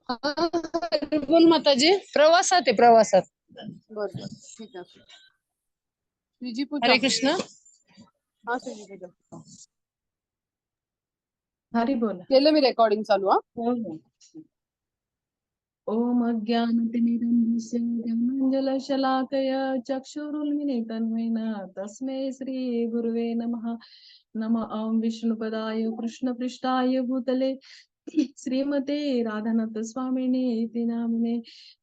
बोल माताजी. प्रवासात आहे, प्रवासात. बरोबर, ठीक आहे. श्रीजी पूजा. हरे कृष्ण. हा श्रीजी पूजा हरी बोला. केलं मी रेकॉर्डिंग चालू. हा हो हो. ओम अज्ञानतिमिरन्धस्य ज्ञानाञ्जनशलाकया चक्षुरुन्मिलितं येन तस्मै श्री गुरुवे नमः. नमः ओम विष्णुपदाय कृष्णपृष्ठाय भूतले श्रीमते राधानाथ स्वामिने इति नामिने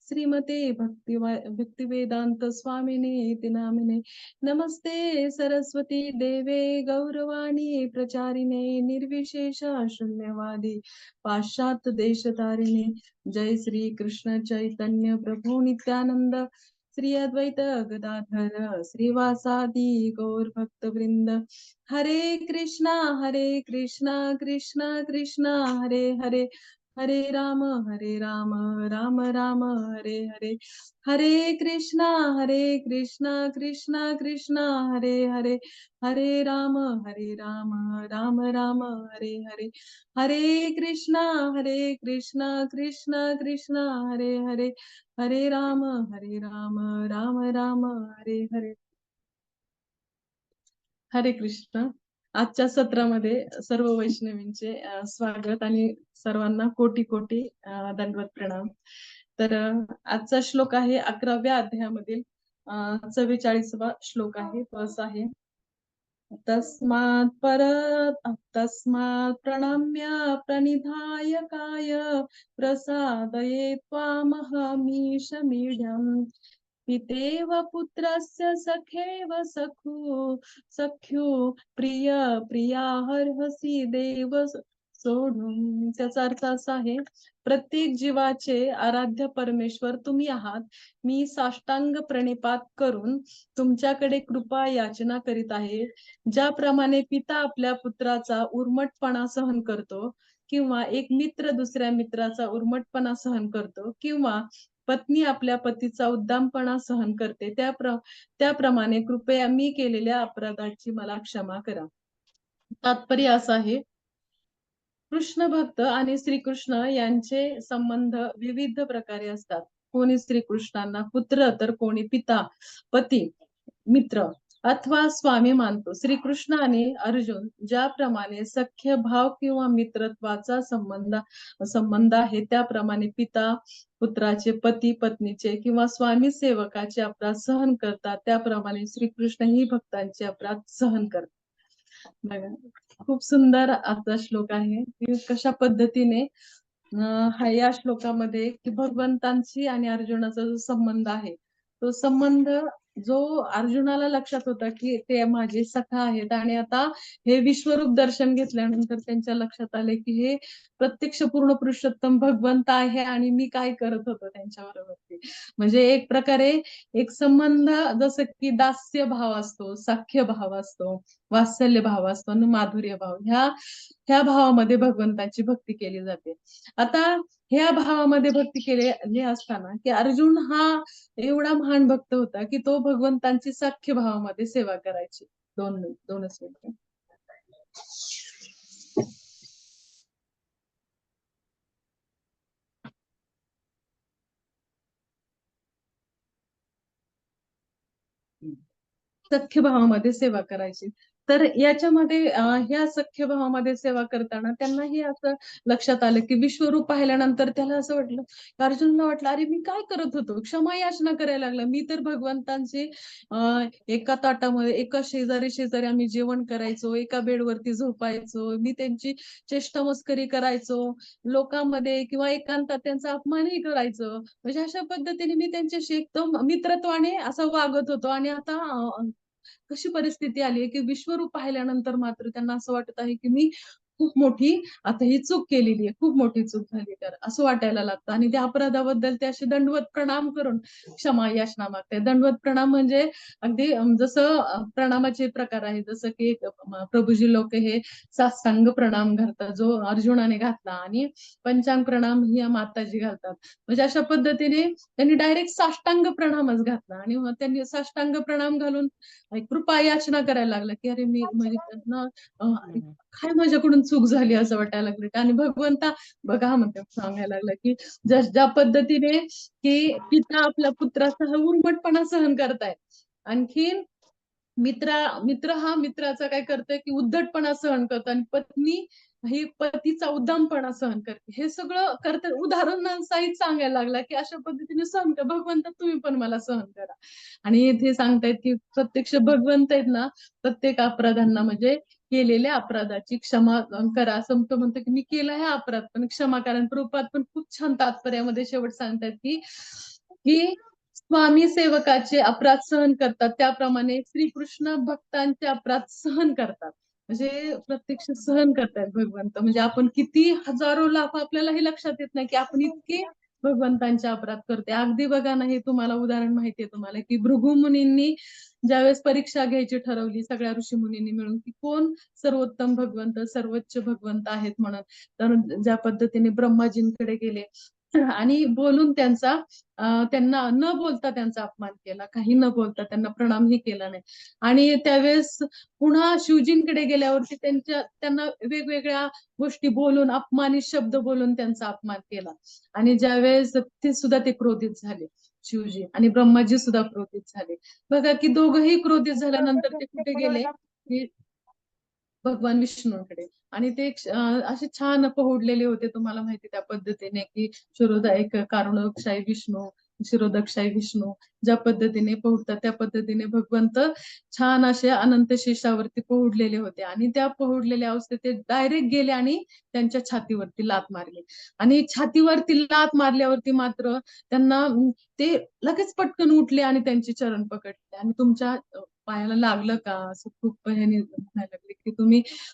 श्रीमते भक्तिवेदांत स्वामिने इति नामिने नमस्ते सरस्वती देवे गौरवाणी प्रचारिणे निर्विशेष शून्यवादी पाश्चात्य देशतारिणे जय श्री कृष्ण चैतन्य प्रभु नित्यानंद श्री अद्वैत गदाधर श्रीवासादि गौर भक्त वृंद हरे कृष्णा कृष्णा कृष्णा हरे हरे हरे राम राम राम हरे हरे हरे कृष्णा कृष्णा कृष्णा हरे हरे हरे राम राम राम हरे हरे हरे कृष्णा कृष्णा कृष्णा हरे हरे हरे राम राम राम हरे हरे. हरे कृष्ण. आजच्या सत्रामध्ये सर्व वैष्णवींचे स्वागत आणि सर्वांना कोटी कोटी दंडवत प्रणाम. तर आजचा श्लोक आहे 11व्या अध्यायामधील 44वा श्लोक आहे. तो असा आहे, तस्मात् प्रणम्य प्रणिधाय काय प्रसादये त्वामहमीश मीढ्यम् पितेव पुत्रस्य सखेव सख्यो प्रिय प्रियाहर्हसि देव सोडून. त्याचा अर्थ असा आहे, प्रत्येक जीवाचे आराध्य परमेश्वर तुम्ही आहात. मी साष्टांग प्रणिपात करून तुमच्याकडे कृपा याचना करीत आहे. ज्याप्रमाणे पिता आपल्या पुत्राचा उर्मटपणा सहन करतो, किंवा एक मित्र दुसऱ्या मित्राचा उर्मटपणा सहन करतो, किंवा पत्नी आपल्या पतीचा उद्दामपणा सहन करते, त्याप्रमाणे कृपया मी केलेल्या अपराधाची मला क्षमा करा. तात्पर्य असं आहे, कृष्ण भक्त आणि श्रीकृष्ण यांचे संबंध विविध प्रकारे असतात. कोणी श्रीकृष्णांना पुत्र तर कोणी पिता, पती, मित्र अथवा स्वामी मानतो. श्रीकृष्ण आणि अर्जुन ज्याप्रमाणे सख्य भाव किंवा मित्रत्वाचा संबंध आहे, त्याप्रमाणे पिता पुत्राचे, पती पत्नीचे किंवा स्वामी सेवकाचे अपराध सहन करतात, त्याप्रमाणे श्रीकृष्ण ही भक्तांचे अपराध सहन करतात. बघा, खूप सुंदर असा श्लोक आहे की कशा पद्धतीने या श्लोकामध्ये की भगवंतांची आणि अर्जुनाचा जो संबंध आहे, तो संबंध जो अर्जुनाला लक्षात होता की ते माझे सखा आहेत, आणि आता हे विश्वरूप दर्शन घेतल्यानंतर त्यांच्या लक्षात आले की हे प्रत्यक्ष पूर्ण पुरुषोत्तम भगवंत आहे आणि मी काय करत होतो त्यांच्या बरोबर. म्हणजे एक प्रकारे एक संबंध, जसं की दास्य भाव असतो, सख्य भाव असतो, वात्सल्य भाव असतो आणि माधुर्य भाव, ह्या भावामध्ये भगवंताची भक्ती केली जाते. आता ह्या भावामध्ये भक्ती केली असताना की अर्जुन हा एवढा महान भक्त होता की तो भगवंतांची सख्य भावामध्ये सेवा करायची. दोनच मिनिट. सख्य भावामध्ये सेवा करायची. तर याच्यामध्ये ह्या सख्य भावामध्ये सेवा करताना त्यांनाही असं लक्षात आलं की विश्वरूप पाहिल्यानंतर त्याला असं वाटलं, अर्जुनला वाटलं, अरे मी काय करत होतो, क्षमा याचना करायला लागला. मी तर भगवंतांचे एका ताटामध्ये एका शेजारी आम्ही जेवण करायचो, एका बेडवरती झोपायचो, मी त्यांची चेष्टा मस्करी करायचो लोकांमध्ये, किंवा एकांतात त्यांचा अपमानही करायचो. म्हणजे अशा पद्धतीने मी त्यांच्याशी एकदम मित्रत्वाने असं वागत होतो. आणि आता कशी परिस्थिती आली आहे की विश्वरूप पाहिल्यानंतर मात्र त्यांना असं वाटत आहे की मी खूप मोठी आता ही चूक केलेली आहे, खूप मोठी चूक झाली, तर असं वाटायला लागतं. आणि त्या अपराधाबद्दल ते असे दंडवत प्रणाम करून क्षमा याचना मागते. दंडवत प्रणाम म्हणजे अगदी जसं प्रणामाचे प्रकार आहे, जसं की प्रभूजी लोक हे साष्टांग प्रणाम घालतात, जो अर्जुनाने घातला, आणि पंचांग प्रणाम ही माताजी घालतात. म्हणजे अशा पद्धतीने त्यांनी डायरेक्ट साष्टांग प्रणामच घातला, आणि त्यांनी साष्टांग प्रणाम घालून कृपा याचना करायला लागला की अरे मी म्हणजे काय माझ्याकडून चूक झाली असं वाटायला लागलं. आणि भगवंता बघा म्हणते सांगायला लागला की ज्या पद्धतीने की पिता आपल्या पुत्राचा उर्मटपणा सहन करतायत, आणखीन मित्र हा मित्राचा काय करतोय की उद्धटपणा सहन करतो, आणि पत्नी ही पतीचा उद्दामपणा सहन करते. हे सगळं करते उदाहरणासहित सांगायला लागला की अशा पद्धतीने सहन कर भगवंत, तुम्ही पण मला सहन करा. आणि इथे सांगतायत की प्रत्यक्ष भगवंत आहेत ना, प्रत्येक अपराधांना म्हणजे केलेल्या अपराधाची क्षमा करा, असं तो म्हणतो की मी केला हा अपराध पण क्षमा करा. प्रभुपाद पण खूप छान तात्पर्यामध्ये शेवट सांगतात की की स्वामी सेवकाचे अपराध सहन करतात, त्याप्रमाणे श्रीकृष्ण भक्तांचे अपराध सहन करतात. म्हणजे प्रत्यक्ष सहन करतायत भगवंत. म्हणजे आपण किती हजारो लाख आपल्याला हे लक्षात येत नाही की आपण इतके भगवंतांचे अपराध करते. अगदी बघा ना, हे तुम्हाला उदाहरण माहितीये तुम्हाला की भृगु मुनींनी ज्यावेळेस परीक्षा घ्यायची ठरवली सगळ्या ऋषी मुनींनी मिळून की कोण सर्वोत्तम भगवंत सर्वोच्च भगवंत आहेत म्हणून, तर ज्या पद्धतीने ब्रह्माजींकडे गेले आणि बोलून त्यांना न बोलता त्यांचा अपमान केला, काही न बोलता त्यांना प्रणामही केला नाही. आणि त्यावेळेस पुन्हा शिवजींकडे गेल्यावरती त्यांना वेगवेगळ्या गोष्टी बोलून अपमानित शब्द बोलून त्यांचा अपमान केला. आणि ज्यावेळेस ते क्रोधित झाले शिवजी, आणि ब्रह्माजी सुद्धा क्रोधित झाले. बघा की दोघंही क्रोधित झाल्यानंतर ते कुठे गेले की भगवान विष्णूंकडे. आणि ते असे छान पहुडलेले होते, तुम्हाला माहिती त्या पद्धतीने की शिरोधायक कारुणकशाही विष्णू, शिरोधकशाही विष्णू ज्या पद्धतीने पहुडतात त्या पद्धतीने भगवंत छान असे अनंत शेषावरती पहुडलेले होते. आणि त्या पहुडलेल्या अवस्थेत ते डायरेक्ट गेले आणि त्यांच्या छातीवरती लात मारली. आणि छातीवरती लात मारल्यावरती मात्र त्यांना ते लगेच पटकन उठले आणि त्यांचे चरण पकडले. आणि तुमच्या पायाला लागलं का असं खूप ह्याने म्हणायला लागले की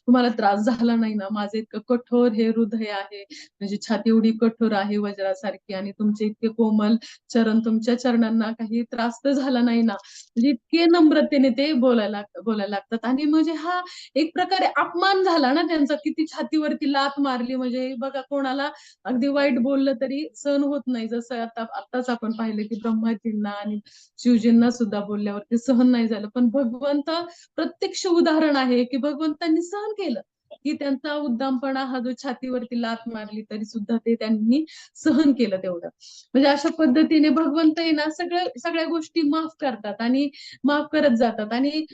तुम्हाला त्रास झाला नाही ना, माझं इतकं कठोर हे हृदय आहे, म्हणजे छाती एवढी कठोर आहे वज्रासारखी, आणि तुमचे इतके कोमल चरण, तुमच्या चरणांना काही त्रास तर झाला नाही ना. म्हणजे इतके नम्रतेने ते बोलायला लागतात. आणि म्हणजे हा एक प्रकारे अपमान झाला ना त्यांचा, किती छातीवरती लात मारली. म्हणजे बघा कोणाला अगदी वाईट बोललं तरी सहन होत नाही, जसं आताच आपण पाहिलं की ब्रह्माजींना आणि शिवजींना सुद्धा बोलल्यावरती सहन नाही झालं. पण भगवंत प्रत्यक्ष उदाहरण आहे की भगवंतांनी सहन केलं की त्यांचा उद्दामपणा हा जो छातीवरती लात मारली तरी सुद्धा ते त्यांनी सहन केलं तेवढं. म्हणजे अशा पद्धतीने भगवंत आहे ना सगळ्या गोष्टी माफ करतात आणि माफ करत जातात. आणि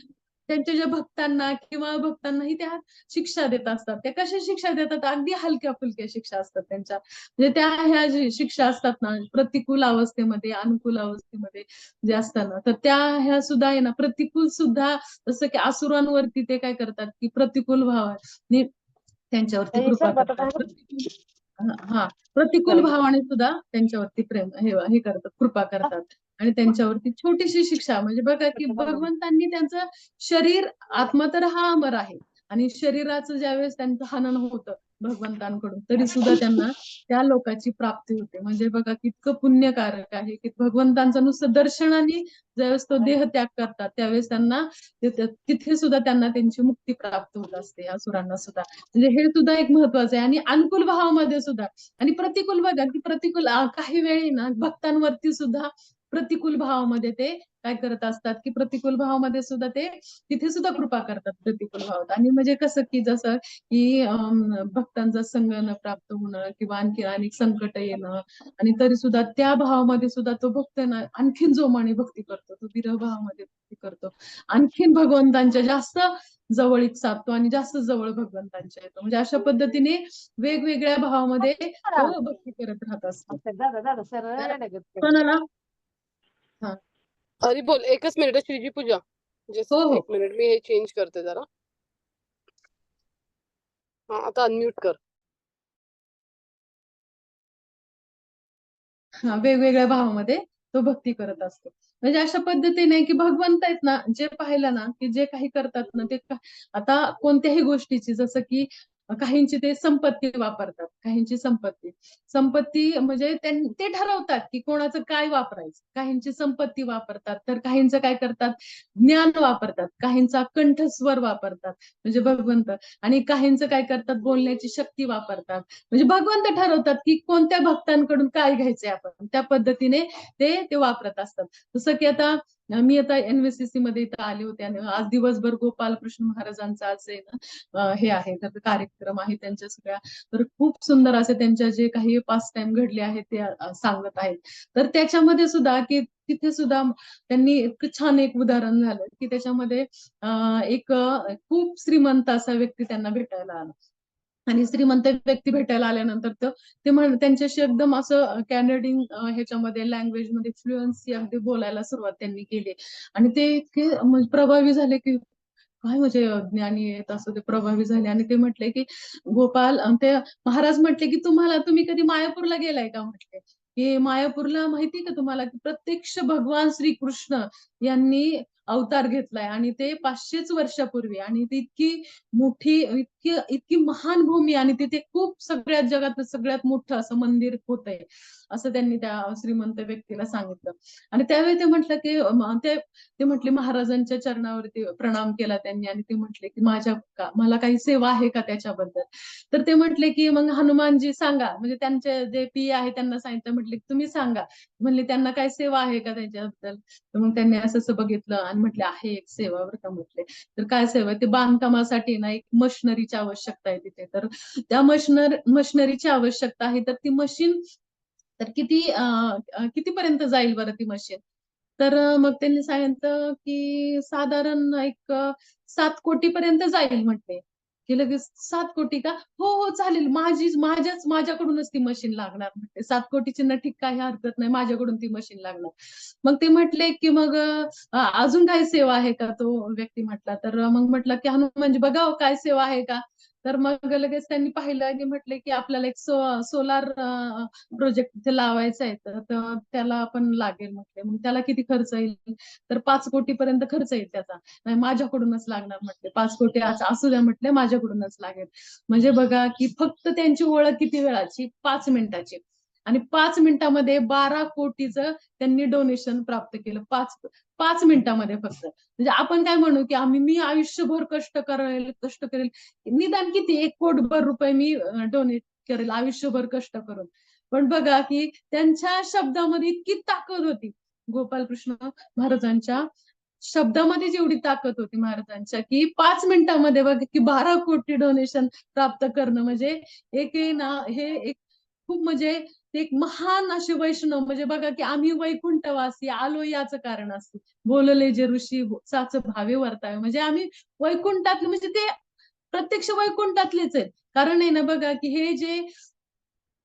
त्यांच्या ज्या भक्तांनाही त्या शिक्षा देत असतात. त्या कशा शिक्षा देतात, अगदी हलक्या फुलक्या शिक्षा असतात त्यांच्या. म्हणजे त्या ह्या शिक्षा असतात ना, प्रतिकूल अवस्थेमध्ये अनुकूल अवस्थेमध्ये जे असतात ना, तर त्या ह्या सुद्धा आहे ना प्रतिकूल सुद्धा, जसं की असुरांवरती ते काय करतात की प्रतिकूल भावाने त्यांच्यावरती कृपा करतात. हा प्रतिकूल भावाने सुद्धा त्यांच्यावरती प्रेम हे करतात, कृपा करतात. आणि त्यांच्यावरती छोटीशी शिक्षा, म्हणजे बघा की भगवंतांनी त्यांचं शरीर, आत्मा तर हा अमर आहे, आणि शरीराचं ज्यावेळेस त्यांचं हनन होतं भगवंतांकडून तरी सुद्धा त्यांना त्या लोकाची प्राप्ती होते. म्हणजे बघा कितकं पुण्यकारक आहे की भगवंतांचं नुसतं दर्शनाने ज्यावेळेस तो देह त्याग करतात त्यावेळेस त्यांना तिथे सुद्धा त्यांना त्यांची मुक्ती प्राप्त होत असते, असुरांना सुद्धा. म्हणजे हे सुद्धा एक महत्वाचं आहे. आणि अनुकूल भावामध्ये सुद्धा, आणि प्रतिकूल बघा की प्रतिकूल काही वेळी ना भक्तांवरती सुद्धा प्रतिकूल भावामध्ये ते काय करत असतात की प्रतिकूल भावामध्ये सुद्धा ते तिथे सुद्धा कृपा करतात प्रतिकूल भावात. आणि म्हणजे कसं की जसं की भक्तांचा संग न प्राप्त होणं किंवा आणखी अनेक संकट येणं, आणि तरी सुद्धा त्या भावामध्ये सुद्धा तो भक्त ना आणखीन जोमाने भक्ती करतो, तो विरह भावामध्ये भक्ती करतो, आणखीन भगवंतांच्या जास्त जवळीक साधतो आणि जास्त जवळ भगवंतांच्या येतो. म्हणजे अशा पद्धतीने वेगवेगळ्या भावामध्ये तो भक्ती करत राहत असतो. तर कोणाला हा अरे बोल, एकच मिनिट श्रीजी पूजा, जस्ट हो हो एक मिनिट, मी हे चेंज करते जरा. हा, आता अनम्यूट कर. हा वेगवेगळ्या भावामध्ये तो भक्ती करत असतो. म्हणजे अशा पद्धतीने की भगवंत आहेत ना, जे पाहिलं ना की जे काही करतात ना ते आता कोणत्याही गोष्टीची, जसं की काहींची ते संपत्ती वापरतात, काहींची संपत्ती. संपत्ती म्हणजे ते ठरवतात की कोणाचं काय वापरायचं. काहींची संपत्ती वापरतात, तर काहींचं काय करतात, ज्ञान वापरतात, काहींचा कंठस्वर वापरतात म्हणजे भगवंत, आणि काहींचं काय करतात, बोलण्याची शक्ती वापरतात. म्हणजे भगवंत ठरवतात की कोणत्या भक्तांकडून काय घ्यायचंय आपण, त्या पद्धतीने ते वापरत असतात. जसं की आता मी आता एनव्हीसीसी मध्ये इथं आले होते आणि आज दिवसभर गोपालकृष्ण महाराजांचा आज आहे ना, हे आहे तर कार्यक्रम आहे त्यांच्या सगळ्या. तर खूप सुंदर असे त्यांच्या जे काही पास टाइम घडले आहेत ते सांगत आहेत. तर त्याच्यामध्ये सुद्धा की तिथे सुद्धा त्यांनी इतकं छान एक उदाहरण झालं की त्याच्यामध्ये एक खूप श्रीमंत असा व्यक्ती त्यांना भेटायला आला. आणि श्रीमंत व्यक्ती भेटायला आल्यानंतर ते त्यांच्याशी एकदम असं कॅनेडियन ह्याच्यामध्ये लँग्वेज मध्ये फ्लुएन्सी अगदी बोलायला सुरुवात त्यांनी केली. आणि ते इतके म्हणजे प्रभावी झाले की काय म्हणजे ज्ञानी आहेत असं ते प्रभावी झाले. आणि ते म्हटले की गोपाल, ते महाराज म्हटले की तुम्ही कधी मायापूरला गेलाय का म्हटले. की मायापूरला माहिती का तुम्हाला की प्रत्यक्ष भगवान श्रीकृष्ण यांनी अवतार घेतलाय आणि ते 500च वर्षापूर्वी, आणि ती इतकी मोठी, इतकी इतकी महान भूमी, आणि तिथे खूप सगळ्यात जगात सगळ्यात मोठं असं मंदिर होतंय असं त्यांनी त्या श्रीमंत व्यक्तीला सांगितलं. आणि त्यावेळी ते म्हटलं की ते म्हटले महाराजांच्या चरणावरती प्रणाम केला त्यांनी, आणि ते म्हटले की मला काही सेवा आहे का त्याच्याबद्दल. तर ते म्हटले की मग हनुमानजी सांगा, म्हणजे त्यांचे जे पी आहे त्यांना सांगितलं, म्हटले की तुम्ही सांगा. म्हणले त्यांना काय सेवा आहे का त्याच्याबद्दल. तर मग त्यांनी असं बघितलं आणि म्हटले आहे एक सेवा बरं का म्हटले. तर काय सेवा, ते बांधकामासाठी ना एक मशिनरीची आवश्यकता आहे तिथे. तर त्या मशिनरीची आवश्यकता आहे, तर ती मशीन तर कितीपर्यंत जाईल बरं ती मशीन. तर मग त्यांनी सांगितलं की साधारण एक 7 कोटी पर्यंत जाईल म्हटले. की लगेच 7 कोटी का, हो हो चालेल, माझ्याकडूनच ती मशीन लागणार म्हटले. 7 कोटीची ना ठीक, काही हरकत नाही, माझ्याकडून ती मशीन लागणार. मग ते म्हटले की मग अजून काही सेवा आहे का, तो व्यक्ती म्हटला. तर मग म्हटलं की हनुमानजी बघा हो, काय सेवा आहे का. तर मग लगेच त्यांनी पाहिलं आणि म्हटले की आपल्याला एक सोलार प्रोजेक्ट इथे लावायचा आहे, तर त्याला आपण लागेल म्हटले. मग त्याला किती खर्च येईल, तर 5 कोटी पर्यंत खर्च येईल त्याचा. नाही, माझ्याकडूनच लागणार म्हटले. 5 कोटी असू द्या म्हटले, माझ्याकडूनच लागेल. म्हणजे बघा की फक्त त्यांची ओळख किती वेळाची, 5 मिनिटाची. आणि 5 मिनिटामध्ये 12 कोटीचं त्यांनी डोनेशन प्राप्त केलं. 5 मिनिटामध्ये फक्त. म्हणजे आपण काय म्हणू की मी आयुष्यभर कष्ट करेल, निदान किती 1 कोटभर रुपये मी डोनेट करेल आयुष्यभर कष्ट करून. पण बघा की त्यांच्या शब्दामध्ये इतकी ताकद होती, गोपालकृष्ण महाराजांच्या शब्दामध्येच एवढी ताकद होती महाराजांच्या, की 5 मिनिटामध्ये बघा की 12 कोटी डोनेशन प्राप्त करणं म्हणजे एक आहे ना, हे एक खूप म्हणजे ते एक महान असे वैष्णव. म्हणजे बघा की आम्ही वैकुंठवासी आलो याचं कारण असते, बोलले जे ऋषी साच भावे वर्तावे, म्हणजे आम्ही वैकुंठातले, म्हणजे ते प्रत्यक्ष वैकुंठातलेच आहेत. कारण आहे ना बघा की हे जे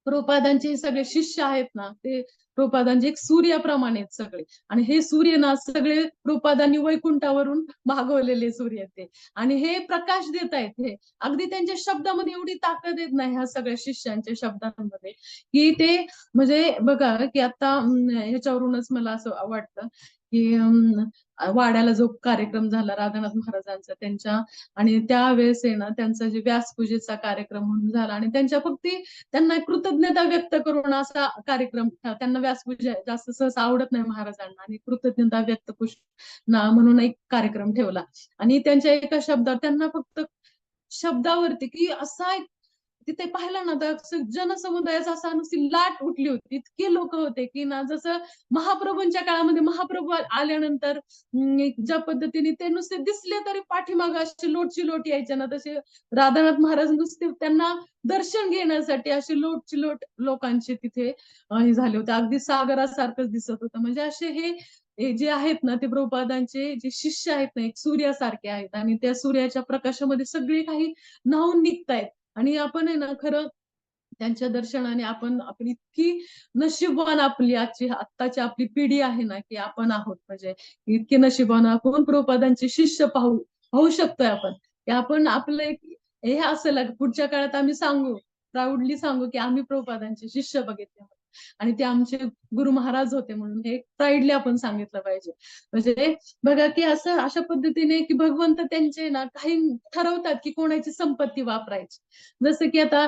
प्रभुपादांचे सगळे शिष्य आहेत ना, ते प्रभुपादांचे एक सूर्याप्रमाणे आहेत सगळे. आणि हे सूर्य ना सगळे प्रभुपादांनी वैकुंठावरून मागवलेले सूर्य आहेत ते. आणि हे प्रकाश देत आहेत. हे अगदी त्यांच्या शब्दामध्ये एवढी ताकद येत नाही ह्या सगळ्या शिष्यांच्या शब्दांमध्ये, की ते म्हणजे बघा की आता ह्याच्यावरूनच मला असं वाटतं की वाड्याला जो कार्यक्रम झाला राधानाथ महाराजांचा त्यांच्या, आणि त्यावेळेस आहे ना त्यांचा जे व्यासपूजेचा कार्यक्रम म्हणून झाला, आणि त्यांना कृतज्ञता व्यक्त करून असा कार्यक्रम, त्यांना व्यासपूजा जास्त सहसा आवडत नाही महाराजांना, आणि कृतज्ञता व्यक्त म्हणून एक कार्यक्रम ठेवला. आणि त्यांच्या एका शब्दावर त्यांना फक्त शब्दावरती की असा एक तिथे पाहिलं ना, तर जनसमुदायाचा असा नुसती लाट उठली होती. इतके लोक होते की ना, जसं महाप्रभूंच्या काळामध्ये महाप्रभू आल्यानंतर ज्या पद्धतीने ते नुसते दिसले तरी पाठीमागे असे लोटची लोट यायचे ना, तसे राधानाथ महाराज नुसते त्यांना दर्शन घेण्यासाठी असे लोटची लोट लोकांचे तिथे हे झाले होते. अगदी सागरासारखंच दिसत होतं. म्हणजे असे हे जे आहेत ना, ते प्रभुपादांचे जे शिष्य आहेत ना, एक सूर्यासारखे आहेत, आणि त्या सूर्याच्या प्रकाशामध्ये सगळे काही न्हाऊन निघतायत. आणि आपण आहे ना खरं त्यांच्या दर्शनाने आपण इतकी नशीबवान, आत्ताची आपली पिढी आहे ना, की आपण आहोत. म्हणजे इतके नशीबवान आपण प्रभुपादांचे शिष्य पाहू शकतोय आपण, की आपण आपलं हे असं पुढच्या काळात आम्ही प्राऊडली सांगू की आम्ही प्रभुपादांचे शिष्य बघितले. आणि ते आमचे गुरु महाराज होते म्हणून हे प्राईडली आपण सांगितलं पाहिजे. म्हणजे बघा की असं अशा पद्धतीने की भगवंत त्यांचे ना काही ठरवतात की कोणाची संपत्ती वापरायची. जसं की आता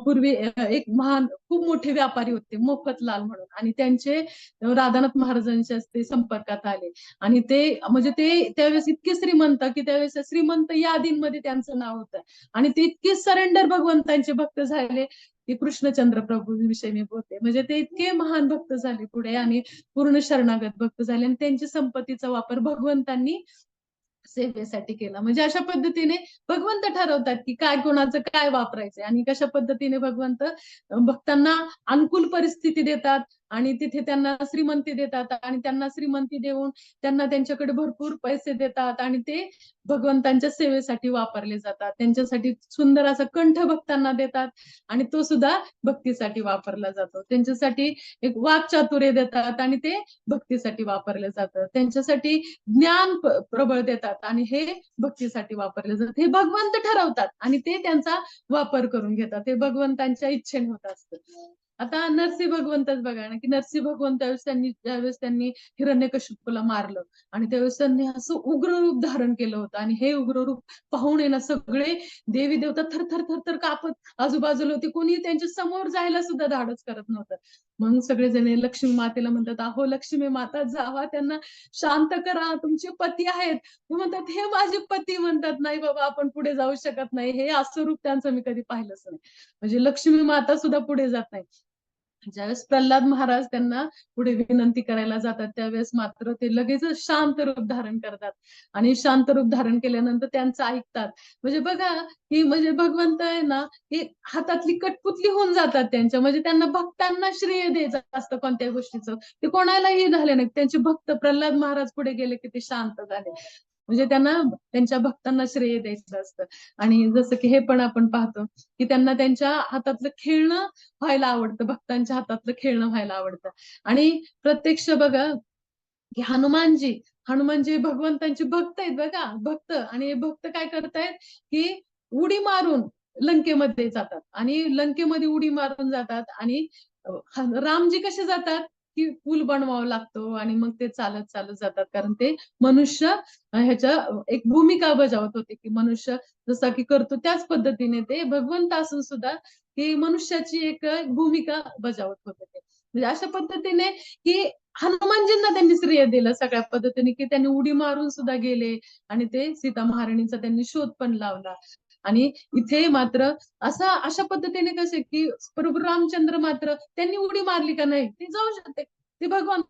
पूर्वी एक महान खूप मोठे व्यापारी होते मोफतलाल म्हणून, आणि त्यांचे राधानाथ महाराजांच्या ते संपर्कात आले आणि ते म्हणजे ते त्यावेळेस इतके श्रीमंत की त्यावेळेस श्रीमंत यादींमध्ये त्यांचं नाव होतं आणि ते इतके सरेंडर भगवंतांचे भक्त झाले की कृष्णचंद्र प्रभू विषयी मी बोलते. म्हणजे ते इतके महान भक्त झाले पुढे आणि पूर्ण शरणागत भक्त झाले आणि त्यांच्या संपत्तीचा वापर भगवंतांनी सेवेसाठी केला. म्हणजे अशा पद्धतीने भगवंत ठरवतात की काय कोणाचं काय वापरायचंय आणि कशा पद्धतीने भगवंत भक्तांना अनुकूल परिस्थिती देतात आणि तिथे त्यांना श्रीमंती देतात आणि त्यांना श्रीमंती देऊन त्यांना त्यांच्याकडे भरपूर पैसे देतात आणि ते भगवंतांच्या सेवेसाठी वापरले जातात. त्यांच्यासाठी सुंदर असा कंठ भक्तांना देतात आणि तो सुद्धा भक्तीसाठी वापरला जातो. त्यांच्यासाठी एक वाक्चातुर्य देतात आणि ते भक्तीसाठी वापरले जातं. त्यांच्यासाठी ज्ञान प्रबळ देतात आणि हे भक्तीसाठी वापरले जातात. हे भगवंत ठरवतात आणि ते त्यांचा वापर करून घेतात. हे भगवंतांच्या इच्छेने होत असतं. आता नरसिंह भगवंतच बघा ना की नरसिंह भगवंत ज्यावेळेस त्यांनी हिरण्यकशिपूला मारलं आणि त्यावेळेस त्यांनी असं उग्र रूप धारण केलं होतं आणि हे उग्र रूप पाहून आहे ना सगळे देवी देवता थरथर थरथर कापत आजूबाजूला होते. कोणी त्यांच्या समोर जायला सुद्धा धाडस करत नव्हतं. मग सगळेजण लक्ष्मी मातेला म्हणतात, अहो लक्ष्मी माता जावा त्यांना शांत करा, तुमचे पती आहेत. ते म्हणतात हे माझे पती. म्हणतात नाही बाबा आपण पुढे जाऊ शकत नाही, हे असं रूप त्यांचं मी कधी पाहिलंच नाही. म्हणजे लक्ष्मी माता सुद्धा पुढे जात नाही. ज्यावेळेस प्रल्हाद महाराज त्यांना पुढे विनंती करायला जातात त्यावेळेस मात्र ते लगेचच शांत रूप धारण करतात आणि शांत रूप धारण केल्यानंतर त्यांचं ऐकतात. म्हणजे बघा की म्हणजे भगवंत आहे ना हे हातातली कटपुतली होऊन जातात त्यांच्या. म्हणजे त्यांना भक्तांना श्रेय द्यायचं असतं कोणत्याही गोष्टीचं. ते कोणालाही झाले नाही. त्यांचे भक्त प्रल्हाद महाराज पुढे गेले की ते शांत झाले. म्हणजे त्यांना त्यांच्या भक्तांना श्रेय द्यायचं असतं. आणि जसं की हे पण आपण पाहतो की त्यांना त्यांच्या हातातलं खेळणं व्हायला आवडतं. भक्तांच्या हातातलं खेळणं व्हायला आवडतं. आणि प्रत्यक्ष बघा की हनुमानजी भगवंतांचे भक्त आहेत बघा, भक्त. आणि हे भक्त काय करतायत की उडी मारून लंकेमध्ये जातात आणि लंकेमध्ये उडी मारून जातात आणि रामजी कसे जातात की पूल बनवावा लागतो आणि मग ते चालत चालत जातात. कारण ते मनुष्य ह्याच्या एक भूमिका बजावत होते की मनुष्य जसा की करतो त्याच पद्धतीने ते भगवंत असून सुद्धा की मनुष्याची एक भूमिका बजावत होते ते. म्हणजे अशा पद्धतीने की हनुमानजींना त्यांनी श्रेय दिलं सगळ्या पद्धतीने की त्यांनी उडी मारून सुद्धा गेले आणि ते सीता महाराणीचा त्यांनी शोध पण लावला. आणि इथे मात्र अशा पद्धतीने कसे की प्रभू रामचंद्र मात्र त्यांनी उडी मारली का नाही, ते जाऊ शकते. ते भगवान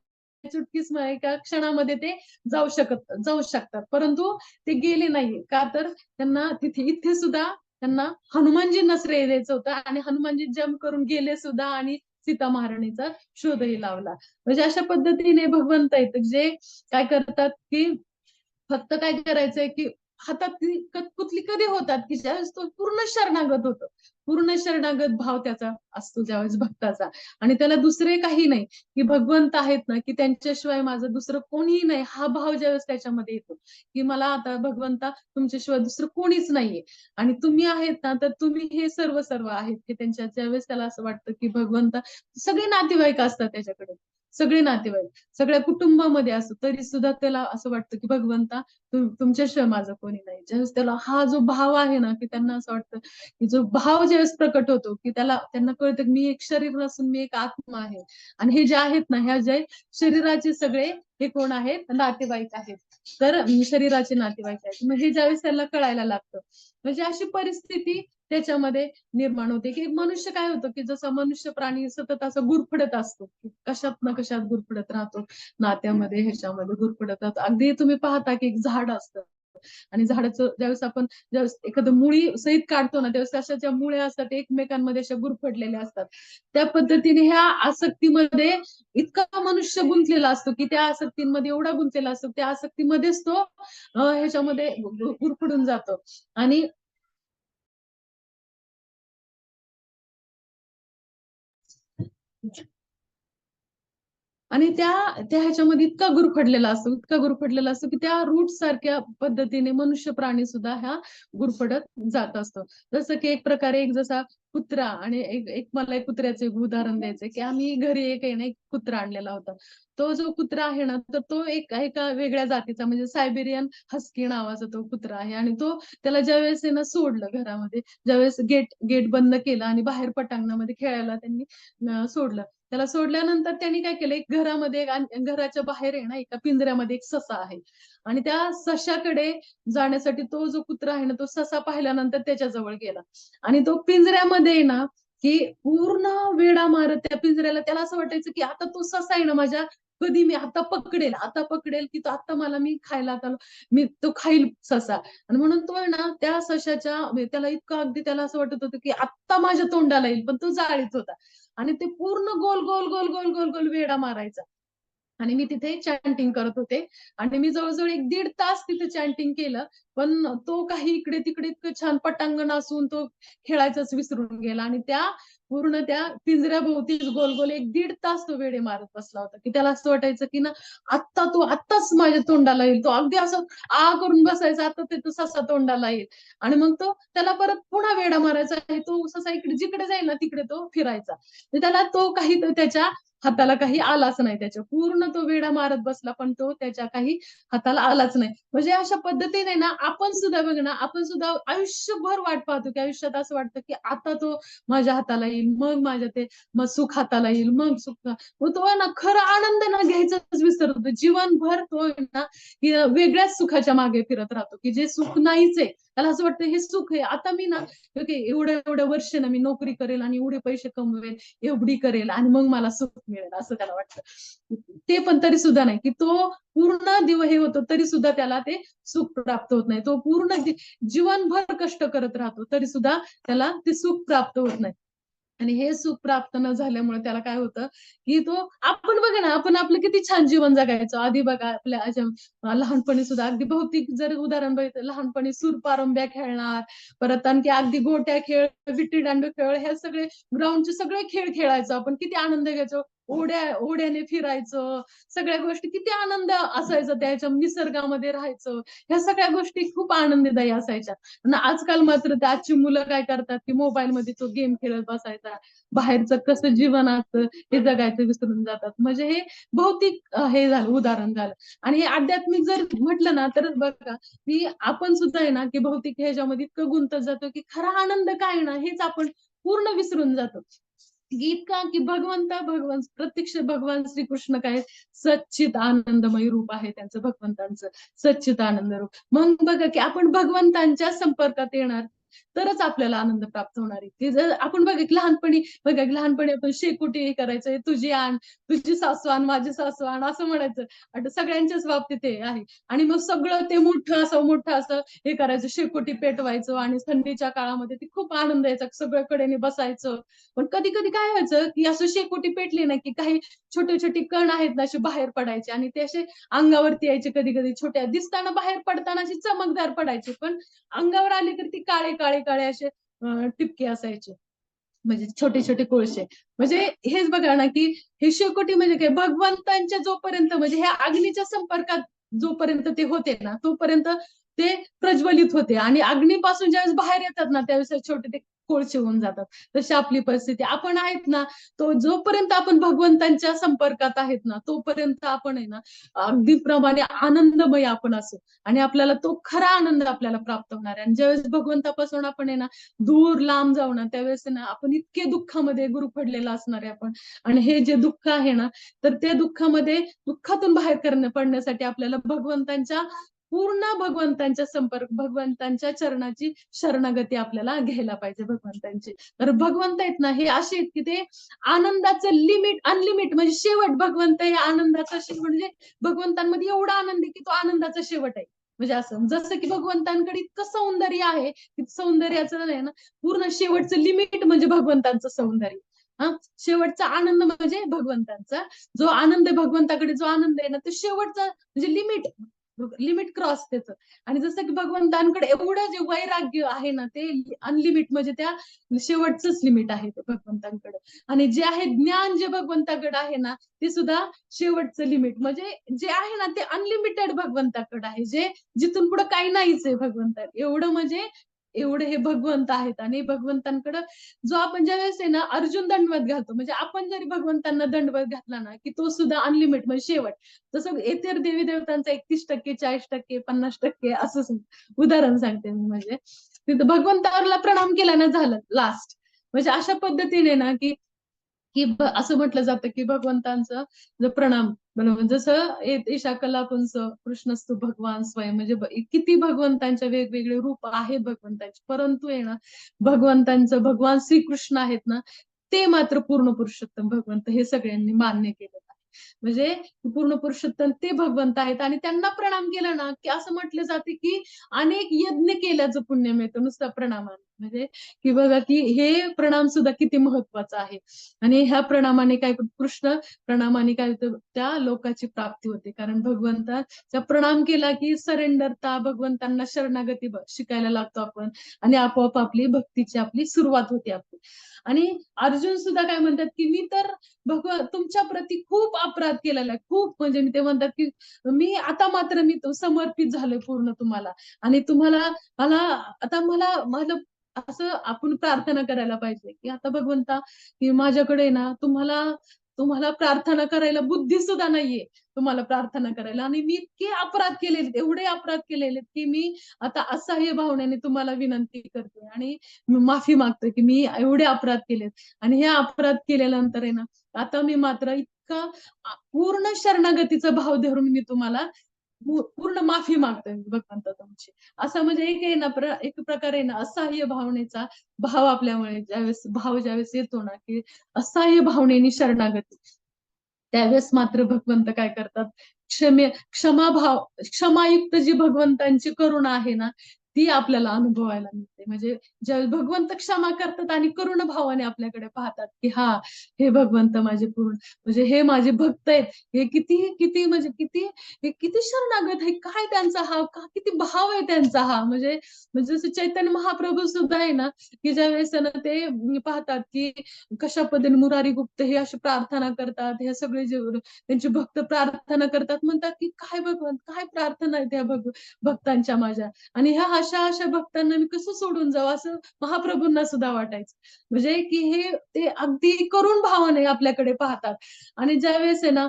चुटकीस एका क्षणामध्ये ते जाऊ शकतात. परंतु ते गेले नाही का तर त्यांना इथे सुद्धा त्यांना हनुमानजींना श्रेय द्यायचं होतं आणि हनुमानजी जम्प करून गेले सुद्धा आणि सीता महाराणीचा शोधही लावला. म्हणजे अशा पद्धतीने भगवंत आहेत जे काय करतात की फक्त काय करायचंय की हातातली कठपुतली कधी होतात की ज्यावेळेस तो पूर्ण शरणागत होतो. पूर्ण शरणागत भाव त्याचा असतो ज्यावेळेस भक्ताचा आणि त्याला दुसरे काही नाही की भगवंत आहेत ना की त्यांच्याशिवाय माझं दुसरं कोणीही नाही, हा भाव ज्यावेळेस त्याच्यामध्ये येतो की मला आता भगवंता तुमच्याशिवाय दुसरं कोणीच नाहीये आणि तुम्ही आहेत ना तर तुम्ही हे सर्व सर्व आहेत की त्यांच्या ज्यावेळेस त्याला असं वाटतं की भगवंता सगळे नातेवाईक असतात त्याच्याकडे, सगळे नातेवाईक सगळ्या कुटुंबामध्ये असतो तरी सुद्धा त्याला असं वाटतं की भगवंता तुमच्याशिवाय माझं कोणी नाही. ज्यावेळेस त्याला हा जो भाव आहे ना की त्यांना असं वाटतं की जो भाव ज्यावेळेस प्रकट होतो की त्यांना कळतं की मी एक शरीर नसून मी एक आत्मा आहे आणि हे जे आहेत ना ह्या जे शरीराचे सगळे हे कोण आहेत, नातेवाईक आहेत. तर शरीराचे नातेवाईक आहेत. मग हे ज्यावेळेस त्याला कळायला लागतं म्हणजे अशी परिस्थिती त्याच्यामध्ये निर्माण होते की मनुष्य काय होतं की जसं मनुष्य प्राणी सतत असं गुरफडत असतो कशात ना कशात गुरफडत राहतो, नात्यामध्ये ह्याच्यामध्ये गुरफडत राहतो. अगदी तुम्ही पाहता की एक झाड असतं आणि झाडाचं ज्यावेळेस एखादं मुळी सहित काढतो ना त्यावेळेस अशा ज्या मुळ्या असतात एकमेकांमध्ये अशा गुरफडलेल्या असतात. त्या पद्धतीने ह्या आसक्तीमध्ये इतका मनुष्य गुंतलेला असतो की त्या आसक्तीमध्ये एवढा गुंतलेला असतो त्या आसक्तीमध्येच तो ह्याच्यामध्ये गुरफडून जातो. आणि आणि त्या त्या ह्याच्यामध्ये इतका गुरफटलेला असतो की त्या रूट सारख्या पद्धतीने मनुष्य प्राणी सुद्धा ह्या गुरफटत जात असतो. जसं की एक प्रकारे एक जसा कुत्रा आणि एक मला एक कुत्र्याचं एक उदाहरण द्यायचं की आम्ही घरी एक आहे ना एक कुत्रा आणलेला होता. तो जो कुत्रा आहे ना तर तो एका वेगळ्या जातीचा म्हणजे सायबेरियन हस्की नावाचा तो कुत्रा आहे आणि तो त्याला ज्यावेळेस आहे ना सोडलं घरामध्ये, ज्यावेळेस गेट गेट बंद केलं आणि बाहेर पटांगणामध्ये खेळायला त्यांनी सोडलं. त्याला सोडल्यानंतर त्यांनी काय केलं, एक घरामध्ये घराच्या बाहेर आहे ना एका पिंजऱ्यामध्ये एक ससा आहे आणि त्या सशाकडे जाण्यासाठी तो जो कुत्रा आहे ना तो ससा पाहिल्यानंतर त्याच्या जवळ गेला आणि तो पिंजऱ्यामध्ये आहे ना की पूर्ण वेडा मारत त्या पिंजऱ्याला. त्याला असं वाटायचं की आता तो ससा आहे ना माझ्या, कधी मी आता पकडेल की तो आता मला मी खायला आता मी तो खाईल ससा. आणि म्हणून तो आहे ना त्या सशाच्या त्याला इतकं अगदी त्याला असं वाटत होतं की आत्ता माझ्या तोंडाला येईल, पण तो जाळीत होता आणि ते पूर्ण गोल गोल गोल गोल गोल गोल वेडा मारायचा. आणि मी तिथे चॅन्टिंग करत होते आणि मी जवळजवळ 1-1.5 तास तिथे चॅन्टिंग केलं. पण तो काही इकडे तिकडे इतकं छान पटांगण असून तो खेळायचंच विसरून गेला आणि पूर्ण त्या पिंजऱ्याभोवतीच गोल गोल 1-1.5 तास तो वेडे मारत बसला होता, की त्याला असं वाटायचं की ना आत्ताच माझ्या तोंडाला येईल. तो अगदी असं करून बसायचा, आता ते तो ससा तोंडाला येईल. आणि मग तो त्याला परत पुन्हा वेडा मारायचा आणि तो ससा इकडे जिकडे जाईल ना तिकडे तो फिरायचा. तर त्याला तो काही त्याच्या हाताला काही आलाच नाही. त्याच्या पूर्ण तो वेडा मारत बसला पण तो त्याच्या काही हाताला आलाच नाही. म्हणजे अशा पद्धतीने ना आपण सुद्धा बघ ना, आपण सुद्धा आयुष्यभर वाट पाहतो की आयुष्यात असं वाटतं की आता तो माझ्या हाताला येईल, मग सुख हाताला येईल, मग सुख. मग तो आहे ना खरा आनंद ना घ्यायचाच विसरतो. जीवनभर तो आहे ना की वेगळ्याच सुखाच्या मागे फिरत राहतो की जे सुख नाहीच आहे. त्याला असं वाटतं हे सुख आहे. आता मी ना एवढ्या एवढ्या वर्ष ना मी नोकरी करेल आणि एवढे पैसे कमवेल, एवढी करेल आणि मग मला सुख मिळेल असं त्याला वाटतं. ते पण तरी सुद्धा नाही की तो पूर्ण हे होतो तरी सुद्धा त्याला ते सुख प्राप्त होत नाही. तो पूर्ण जीवनभर कष्ट करत राहतो तरी सुद्धा त्याला ते सुख प्राप्त होत नाही. आणि हे सुख प्राप्त न झाल्यामुळे त्याला काय होतं की आपण बघा ना, आपण आपलं किती छान जीवन जगायचो. आधी बघा आपल्या लहानपणी सुद्धा अगदी भौतिक जर उदाहरण बघितलं, लहानपणी सूरपारंब्या खेळणार, परत आणखी अगदी गोट्या खेळ, विट्टी दांडू खेळ, हे सगळे ग्राउंडचे सगळे खेळ खेळायचो आपण. किती आनंद घ्यायचो. ओढ्याने फिरायचो. सगळ्या गोष्टी किती आनंद असायचा, त्याच्या निसर्गामध्ये राहायचं. ह्या सगळ्या गोष्टी खूप आनंददायी असायच्या. आणि आजकाल मात्र आजची मुलं काय करतात की मोबाईल मध्ये तो गेम खेळत बसायचा. बाहेरचं कसं जीवन असतं हे जगायचं विसरून जातात. म्हणजे हे भौतिक हे झालं, उदाहरण झालं. आणि हे आध्यात्मिक जर म्हटलं ना तर बघा की आपण सुद्धा आहे ना की भौतिक ह्याच्यामध्ये इतकं गुंतत जातो की खरा आनंद काय ना हेच आपण पूर्ण विसरून जातो. गीत का की भगवान प्रत्यक्ष भगवान श्रीकृष्ण काय सच्चित आनंदमय रूप आहे त्यांचं, भगवंतांचं सच्चित आनंद रूप. मग बघा की आपण भगवंतांच्या संपर्कात येणार तरच आपल्याला आनंद प्राप्त होणार आहे. की जर आपण लहानपणी आपण शेकोटी हे करायचं, तुझी आण, तुझी सासू आण, माझी सासू आण असं म्हणायचं. आता सगळ्यांच्याच बाबतीत ते आहे. आणि मग सगळं ते मोठं असं हे करायचं, शेकोटी पेटवायचं आणि थंडीच्या काळामध्ये ते खूप आनंद यायचा, सगळ्याकडेने बसायचं. पण कधी कधी काय व्हायचं की असं शेकोटी पेटली ना की काही छोटे छोटे कण आहेत ना असे बाहेर पडायचे आणि ते असे अंगावरती यायचे, कधी कधी छोट्या दिसताना बाहेर पडताना असे चमकदार पडायचे, पण अंगावर आले तर ती काळे काळे काळे असे टिपके असायचे, म्हणजे छोटे छोटे कोळसे. म्हणजे हेच बघा ना की हे शेकोटी म्हणजे काय, भगवंतांच्या जोपर्यंत म्हणजे ह्या अग्नीच्या संपर्कात जोपर्यंत ते होते ना तोपर्यंत ते प्रज्वलित होते आणि अग्नीपासून ज्यावेळेस बाहेर येतात ना त्यावेळेस छोटे ते कोळसे होऊन जातात. तशी आपली परिस्थिती आपण आहेत ना, तो जोपर्यंत आपण भगवंतांच्या संपर्कात आहेत ना तोपर्यंत आपण आहे ना अगदी प्रमाणे आनंदमय आपण असू आणि आपल्याला तो खरा आनंद आपल्याला प्राप्त होणार आहे. आणि ज्यावेळेस भगवंतापासून आपण आहे ना दूर लांब जाऊ ना त्यावेळेस ना आपण इतके दुःखामध्ये गुरफडलेला असणार आहे आपण. आणि हे जे दुःख आहे ना तर त्या दुःखातून बाहेर पडण्यासाठी आपल्याला भगवंतांच्या भगवंतांच्या चरणाची शरणागती आपल्याला घ्यायला पाहिजे भगवंतांची. तर भगवंत आहेत ना हे असे आहेत की ते आनंदाचं अनलिमिट म्हणजे शेवट. भगवंत हे आनंदाचा म्हणजे भगवंतांमध्ये एवढा आनंद आहे की तो आनंदाचा शेवट आहे. म्हणजे असं जसं की भगवंतांकडे इतकं सौंदर्य आहे की सौंदर्याचं नाही ना पूर्ण शेवटचं लिमिट म्हणजे भगवंतांचं सौंदर्य. हा, शेवटचा आनंद म्हणजे भगवंतांचा जो आनंद आहे, भगवंताकडे जो आनंद आहे ना तो शेवटचा म्हणजे लिमिट क्रॉस त्याचं. आणि जसं की भगवंतांकडे एवढं जे वैराग्य आहे ना ते अनलिमिट म्हणजे त्या शेवटचंच लिमिट आहे ते भगवंतांकडे. आणि जे आहे ज्ञान जे भगवंताकडे आहे ना ते सुद्धा शेवटचं लिमिट म्हणजे जे आहे ना ते अनलिमिटेड भगवंताकडे आहे, जे जिथून पुढे काही नाहीच आहे भगवंता एवढं. म्हणजे एवढे हे भगवंत आहेत आणि भगवंतांकडे जो आपण ज्या वेळेस आहे ना अर्जुन दंडवत घालतो, म्हणजे आपण जरी भगवंतांना दंडवत घातला ना की तो सुद्धा अनलिमिटेड म्हणजे शेवट. तसं इतर देवी देवतांचा 31%, 40%, 50% असं उदाहरण सांगते मी. म्हणजे तिथं भगवंताला प्रणाम केल्यानं झालं लास्ट. म्हणजे अशा पद्धतीने ना की की असं म्हटलं जातं की भगवंतांचं जो प्रणाम बरोबर जसं ईशा कला पुंस कृष्णस्तु भगवान स्वयं म्हणजे किती भगवंतांच्या वेगवेगळे रूप आहेत भगवंतांचे, परंतु आहे ना भगवंतांचं भगवान श्रीकृष्ण आहेत ना ते मात्र पूर्ण पुरुषोत्तम भगवंत हे सगळ्यांनी मान्य केलं आहे. म्हणजे पूर्ण पुरुषोत्तम ते भगवंत आहेत आणि त्यांना प्रणाम केला ना की असं म्हटलं जाते की अनेक यज्ञ केल्याचं पुण्य मिळतं नुसतं प्रणामाने. म्हणजे की बघा की हे प्रणाम सुद्धा किती महत्वाचं आहे. आणि ह्या प्रणामाने काय कृष्ण प्रणामाने काय होतं त्या लोकाची प्राप्ती होते. कारण भगवंताचा प्रणाम केला की सरेंडरता भगवंतांना शरणागती शिकायला लागतो आपण आणि आपोआप आपली भक्तीची आपली सुरुवात होते आपली. आणि अर्जुन सुद्धा काय म्हणतात की मी तर तुमच्या प्रती खूप अपराध केलेला आहे, खूप म्हणजे मी ते म्हणतात की मी आता मात्र मी तो समर्पित झालोय पूर्ण तुम्हाला आणि तुम्हाला मला आता मला असं आपण प्रार्थना करायला पाहिजे की आता भगवंता की माझ्याकडे ना तुम्हाला तुम्हाला प्रार्थना करायला बुद्धी सुद्धा नाहीये तुम्हाला प्रार्थना करायला आणि मी इतके अपराध केलेले एवढे अपराध केलेले की मी आता असह्य भावनेने तुम्हाला विनंती करते आणि माफी मागतोय की मी एवढे अपराध केलेत आणि हे अपराध केल्यानंतर आहे ना आता मी मात्र इतका पूर्ण शरणागतीचा भाव धरून मी तुम्हाला पूर्ण माफी मागतोय भगवंता तुमची. असं म्हणजे एक आहे ना एक प्रकारे ना असहाय्य भावनेचा भाव आपल्यामुळे ज्यावेळेस येतो ना की असहाय्य भावनेने शरणागती त्यावेळेस मात्र भगवंत काय करतात क्षमायुक्त जी भगवंतांची करुणा आहे ना ती आपल्याला अनुभवायला मिळते. म्हणजे ज्यावेळेस भगवंत क्षमा करतात आणि करुण भावाने आपल्याकडे पाहतात की हा हे भगवंत माझे पूर्ण म्हणजे हे माझे भक्त आहेत हे किती किती म्हणजे किती हे किती शरणागत आहे काय त्यांचा हा किती भाव आहे त्यांचा हा म्हणजे जसं चैतन्य महाप्रभू सुद्धा आहे ना की ज्या वेळेस ना ते पाहतात की कशा पद्धतीने मुरारी गुप्त हे अशी प्रार्थना करतात हे सगळे जे त्यांचे भक्त प्रार्थना करतात म्हणतात की काय भगवंत काय प्रार्थना आहे त्या भक्तांच्या माझ्या आणि ह्या अशा अशा भक्तांना मी कसं सोडून जावं असं महाप्रभूंना सुद्धा वाटायचं. म्हणजे की हे ते अगदी करुण भावाने आपल्याकडे पाहतात आणि ज्या वेळेस आहे ना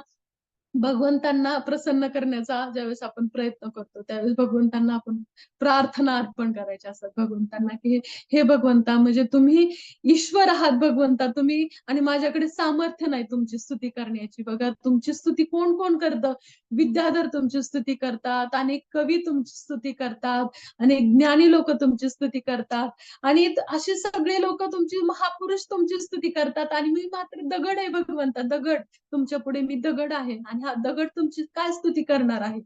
भगवंतांना प्रसन्न करण्याचा ज्यावेळेस आपण प्रयत्न करतो त्यावेळेस भगवंतांना आपण प्रार्थना अर्पण करायच्या असतात भगवंतांना की हे भगवंता म्हणजे तुम्ही ईश्वर आहात भगवंता तुम्ही आणि माझ्याकडे सामर्थ्य नाही तुमची स्तुती करण्याची. बघा तुमची स्तुती कोण कोण करतं विद्याधर तुमची स्तुती करतात अनेक कवी तुमची स्तुती करतात अनेक ज्ञानी लोक तुमची स्तुती करतात आणि असे सगळे लोक तुमची महापुरुष तुमची स्तुती करतात आणि मी मात्र दगड आहे भगवंता दगड तुमच्या पुढे मी दगड आहे आणि हा दगड तुमची काय स्तुती करणार आहे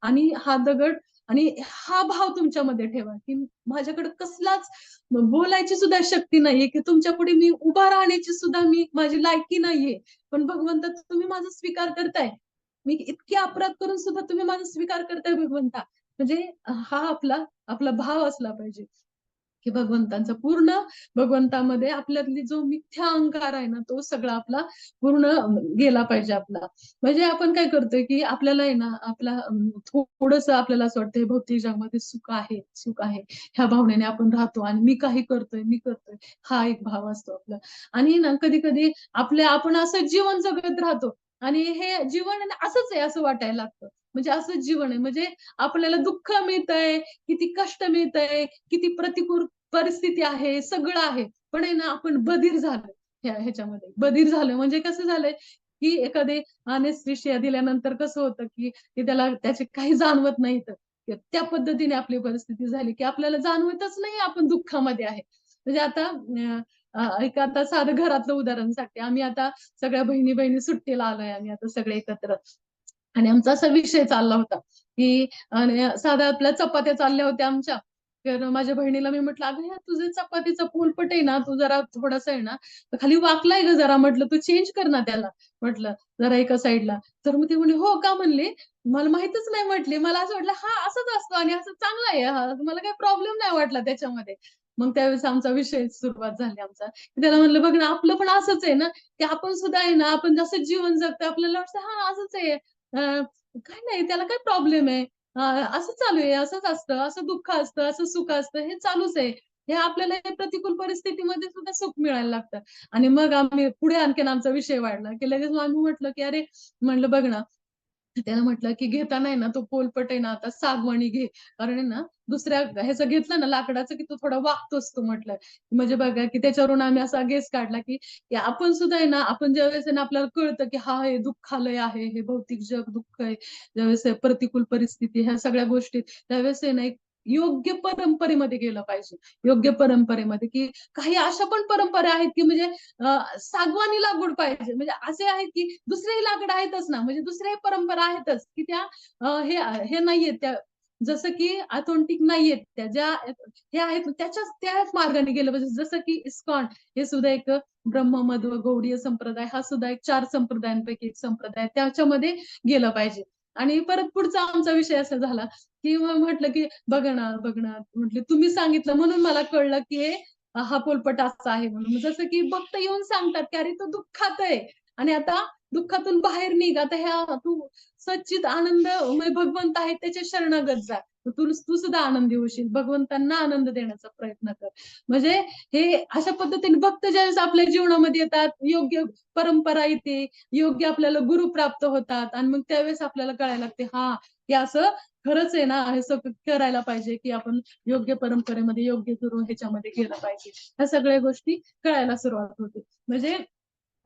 आणि हा दगड आणि हा भाव तुमच्यामध्ये ठेवा की माझ्याकडे कसलाच बोलायची सुद्धा शक्ती नाहीये की तुमच्या पुढे मी उभा राहण्याची सुद्धा मी माझी लायकी नाहीये पण भगवंता तुम्ही माझा स्वीकार करताय मी इतके अपराध करून सुद्धा तुम्ही माझा स्वीकार करताय भगवंता. म्हणजे हा आपला आपला भाव असला पाहिजे की भगवंतांचा पूर्ण भगवंतामध्ये आपल्यातली जो मिथ्या अहंकार आहे ना तो सगळा आपला पूर्ण गेला पाहिजे आपला. म्हणजे आपण काय करतोय की आपल्याला आहे ना आपला थोडस आपल्याला असं वाटतं भौतिक जगामध्ये सुख आहे ह्या भावनेने आपण राहतो आणि मी करतोय हा एक भाव असतो आपला. आणि ना कधी कधी आपण असं जीवन जगत राहतो आणि हे जीवन असंच आहे असं वाटायला लागतं. म्हणजे असंच जीवन आहे म्हणजे आपल्याला दुःख मिळतंय किती कष्ट मिळतंय किती प्रतिकूल परिस्थिती आहे सगळं आहे पण आहे ना आपण बधीर झालो ह्याच्यामध्ये बधीर झालं म्हणजे कसं झालंय की एखादे अनेस्थेशिया दिल्यानंतर कसं होतं की त्याला त्याचे काही जाणवत नाही तर त्या पद्धतीने आपली परिस्थिती झाली की आपल्याला जाणवतच नाही आपण दुःखामध्ये आहे. म्हणजे आता एक आता साधं घरातलं उदाहरण सांगते आम्ही आता सगळ्या बहिणी बहिणी सुट्टीला आलोय आम्ही आता सगळे एकत्र आणि आमचा असा विषय चालला होता की साध्या आपल्या चपात्या चालल्या होत्या आमच्या तर माझ्या बहिणीला मी म्हटलं अगं तुझं चपातीचा पोलपट आहे ना तू जरा थोडासा आहे ना खाली वाकलाय ग जरा म्हटलं तू चेंज कर ना त्याला म्हटलं जरा एका साईडला. तर मग ती म्हणली हो का म्हणले मला माहितच नाही म्हटले मला असं वाटलं हा असंच असतो आणि असं चांगलं आहे हा मला काही प्रॉब्लेम नाही वाटला त्याच्यामध्ये. मग त्यावेळेस आमचा विषय सुरुवात झाली आमचा त्याला म्हणलं बघ ना आपलं पण असंच आहे ना की आपण सुद्धा आहे ना आपण जसं जीवन जगतो आपल्याला वाटतं हा असंच आहे काय नाही त्याला काय प्रॉब्लेम आहे असं चालू आहे, असंच असतं, असं दुःख असतं, असं सुख असतं, हे चालूच आहे. हे आपल्याला हे प्रतिकूल परिस्थितीमध्ये सुद्धा सुख मिळायला लागतं. आणि मग आम्ही पुढे आणखीन आमचा विषय वाढला, की लगेच मग आम्ही म्हटलं, की "अरे," म्हणलं, "बघ ना." त्यानं म्हटलं, की "घेताना आहे ना, तो पोलपट आहे ना, आता सागवानी घे. कारण आहे ना, दुसऱ्या ह्याचं घेतलं ना लाकडाचं, की तो थोडा वाकतोच." तो म्हटलं. म्हणजे बघा, की त्याच्यावरून आम्ही असा गेस काढला, की आपण सुद्धा आहे ना, आपण ज्यावेळेस आहे ना, आपल्याला कळतं, की हा हे दुःखालय आहे, हे भौतिक जग दुःख आहे. ज्यावेळेस हे प्रतिकूल परिस्थिती, ह्या सगळ्या गोष्टी, त्यावेळेस आहे ना, एक योग्य परंपरेमध्ये गेलं पाहिजे. योग्य परंपरेमध्ये, की काही अशा पण परंपरा आहेत, की म्हणजे सागवानी लागवड पाहिजे. म्हणजे असे आहेत, की दुसरेही लाकड आहेतच ना, म्हणजे दुसऱ्याही परंपरा आहेतच, की त्या हे हे नाहीयेत त्या, जसं की ऑथेंटिक नाहीयेत त्या. ज्या हे आहेत त्याच मार्गाने गेलं पाहिजे. जसं की इस्कॉन हे सुद्धा एक ब्रह्म, मध्व, गौडीय संप्रदाय हा सुद्धा एक 4 संप्रदायांपैकी एक संप्रदाय आहे. त्याच्यामध्ये गेलं पाहिजे. आणि परत पुढचा आमचा विषय असा झाला, की मग म्हटलं, की "बघ ना, बघ ना." म्हटले, "तुम्ही सांगितलं म्हणून मला कळलं, की हे हा पोलपट असा आहे म्हणून." जसं की भक्त येऊन सांगतात, की "अरे, तो दुःखात आहे आणि आता दुःखातून बाहेर निघ. आता ह्या तू सच्चित आनंदमय भगवंत आहे त्याच्या शरणागत जा. तू तू सुद्धा आनंदी होशील. भगवंतांना आनंद देण्याचा प्रयत्न कर." म्हणजे हे अशा पद्धतीने भक्त ज्यावेळेस आपल्या जीवनामध्ये येतात, योग्य परंपरा येते, योग्य आपल्याला गुरु प्राप्त होतात आणि मग त्यावेळेस आपल्याला कळायला लागते, हां, हे असं खरंच आहे ना, हे सगळं करायला पाहिजे, की आपण योग्य परंपरेमध्ये, योग्य गुरु ह्याच्यामध्ये गेलं पाहिजे. ह्या सगळ्या गोष्टी कळायला सुरुवात होते. म्हणजे